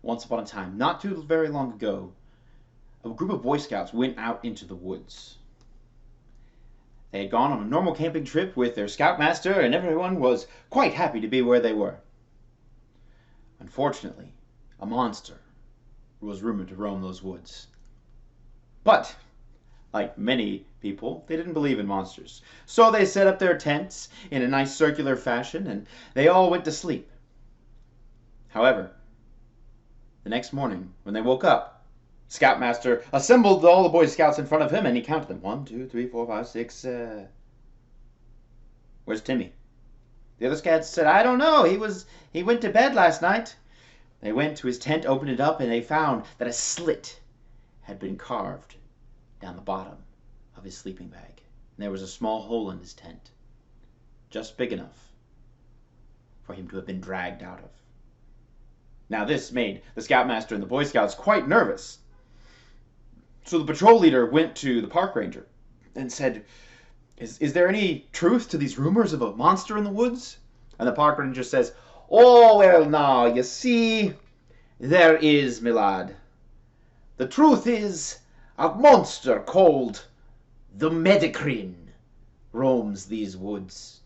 Once upon a time, not too very long ago, a group of Boy Scouts went out into the woods. They had gone on a normal camping trip with their scoutmaster, and everyone was quite happy to be where they were. Unfortunately, a monster was rumored to roam those woods. But, like many people, they didn't believe in monsters. So they set up their tents in a nice circular fashion, and they all went to sleep. However, the next morning, when they woke up, Scoutmaster assembled all the Boy Scouts in front of him, and he counted them. 1, 2, 3, 4, 5, 6. Where's Timmy? The other scouts said, I don't know. He went to bed last night. They went to his tent, opened it up, and they found that a slit had been carved down the bottom of his sleeping bag. And there was a small hole in his tent, just big enough for him to have been dragged out of. Now this made the Scoutmaster and the Boy Scouts quite nervous. So the patrol leader went to the park ranger and said, Is there any truth to these rumors of a monster in the woods? And the park ranger says, Oh, well, now, you see, there is, my lad. The truth is, a monster called the Medicrin roams these woods.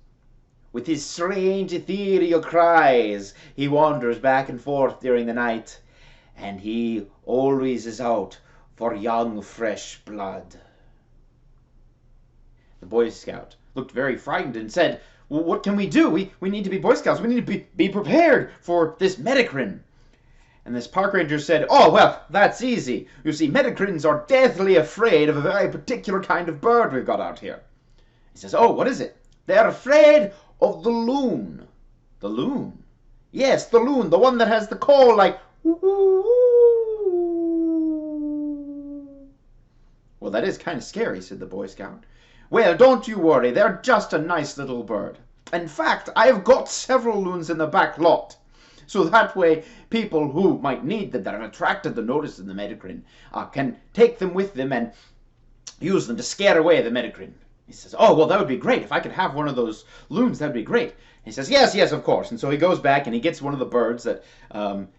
With his strange ethereal cries, he wanders back and forth during the night, and he always is out for young, fresh blood. The Boy Scout looked very frightened and said, well, what can we do? We need to be Boy Scouts. We need to be prepared for this Medicrin. And this park ranger said, oh, well, that's easy. You see, Medicrins are deathly afraid of a very particular kind of bird we've got out here. He says, oh, what is it? They're afraid of the loon. The loon? Yes, the loon, the one that has the call like, well, that is kind of scary, said the Boy Scout. Well, don't you worry, they're just a nice little bird. In fact, I've got several loons in the back lot. So that way, people who might need them, that have attracted the notice of the Medicrin, can take them with them and use them to scare away the Medicrin. He says, oh, well, that would be great. If I could have one of those loons, that would be great. He says, yes, yes, of course. And so he goes back and he gets one of the birds that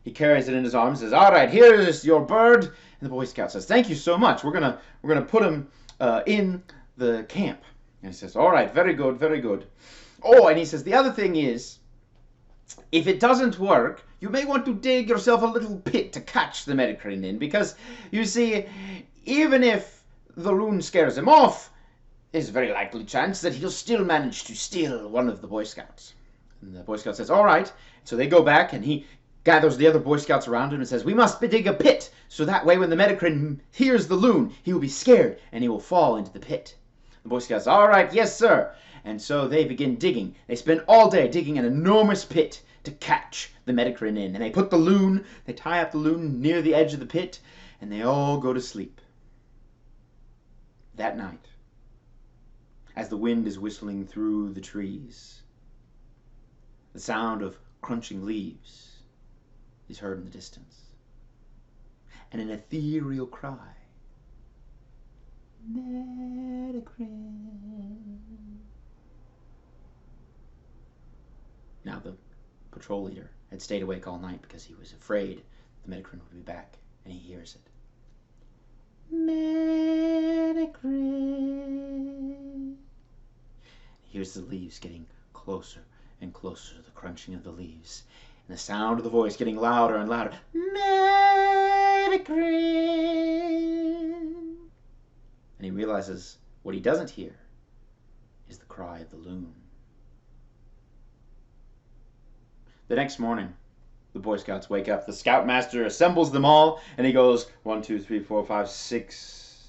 he carries it in his arms and says, all right, here is your bird. And the Boy Scout says, thank you so much. We're gonna put him in the camp. And he says, all right, very good, very good. Oh, and he says, the other thing is, if it doesn't work, you may want to dig yourself a little pit to catch the Medicrin in, because, you see, even if the loon scares him off, there's a very likely chance that he'll still manage to steal one of the Boy Scouts. And the Boy Scout says, all right. So they go back, and he gathers the other Boy Scouts around him and says, we must dig a pit, so that way when the Medicrin hears the loon, he will be scared, and he will fall into the pit. The Boy Scouts, all right, yes, sir. And so they begin digging. They spend all day digging an enormous pit to catch the Medicrin in. And they put the loon, they tie up the loon near the edge of the pit, and they all go to sleep. That night, as the wind is whistling through the trees, the sound of crunching leaves is heard in the distance, and an ethereal cry, Medicrin. Now the patrol leader had stayed awake all night because he was afraid the Medicrin would be back, and he hears it. Medicrin. He hears the leaves getting closer and closer to the crunching of the leaves, and the sound of the voice getting louder and louder. Medicrin. And he realizes what he doesn't hear is the cry of the loon. The next morning, the Boy Scouts wake up. The Scoutmaster assembles them all, and he goes, 1, 2, 3, 4, 5, 6.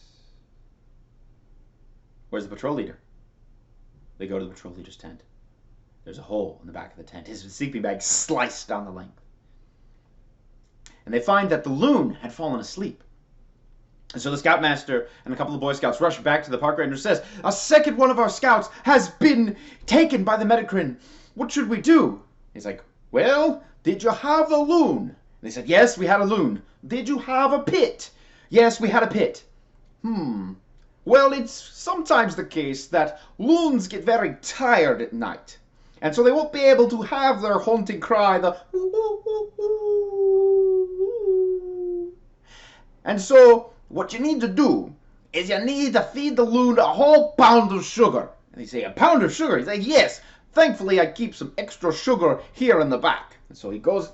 Where's the patrol leader? They go to the patrol leader's tent. There's a hole in the back of the tent. His sleeping bag sliced down the length. And they find that the loon had fallen asleep. And so the Scoutmaster and a couple of Boy Scouts rush back to the park ranger and says, a second one of our scouts has been taken by the Medicrin. What should we do? He's like, well, did you have a loon? And they said, yes, we had a loon. Did you have a pit? Yes, we had a pit. Well, it's sometimes the case that loons get very tired at night. And so they won't be able to have their haunting cry, the And so what you need to do is you need to feed the loon a whole pound of sugar. And they say, a pound of sugar? He's like, yes. Thankfully, I keep some extra sugar here in the back. And so he goes,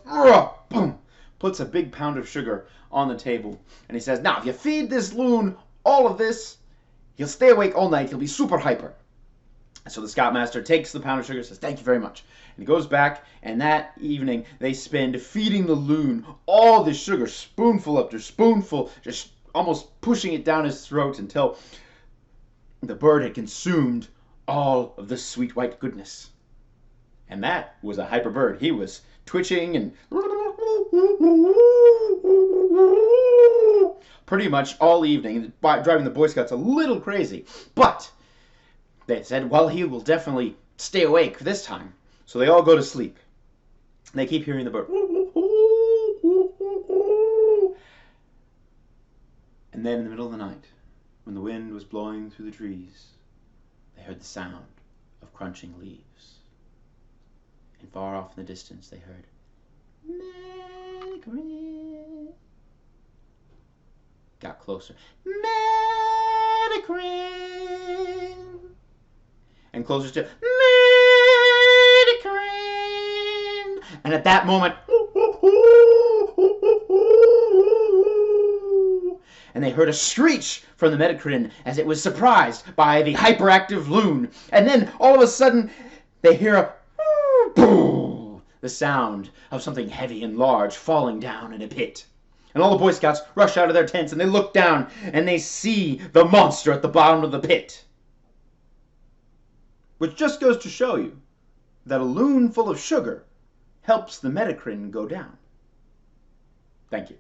boom, puts a big pound of sugar on the table. And he says, now, if you feed this loon all of this, he'll stay awake all night. He'll be super hyper. And so the Scoutmaster takes the pound of sugar, says, thank you very much. And he goes back, and that evening they spend feeding the loon all this sugar, spoonful after spoonful, just almost pushing it down his throat until the bird had consumed all of the sweet white goodness. And that was a hyper bird. He was twitching and pretty much all evening, driving the Boy Scouts a little crazy. But they said, well, he will definitely stay awake this time. So they all go to sleep. They keep hearing the bird. And then in the middle of the night, when the wind was blowing through the trees, they heard the sound of crunching leaves. And far off in the distance, they heard, Medicrin. Got closer. Medicrin. And closer still. Medicrin. And at that moment, and they heard a screech from the Medicrin as it was surprised by the hyperactive loon. And then all of a sudden, they hear a the sound of something heavy and large falling down in a pit. And all the Boy Scouts rush out of their tents and they look down and they see the monster at the bottom of the pit. Which just goes to show you that a loon full of sugar helps the Medicrin go down. Thank you.